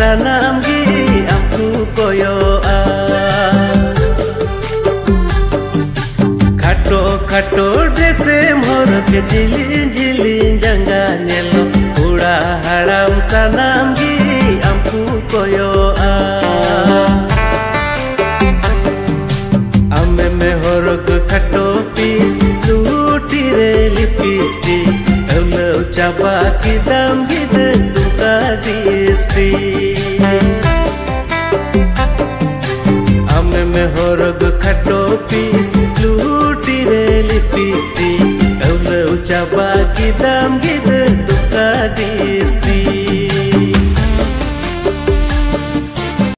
sanam gi amku koyoa khato dresem horok jilin jilin janga nelo ura haram sanam gi amku koyoa ame me horok khato pis luti re lipstick eulo chaba kidam gide tuka disti ame me horok khato pis luti re lipstick eulo chaba kidam gide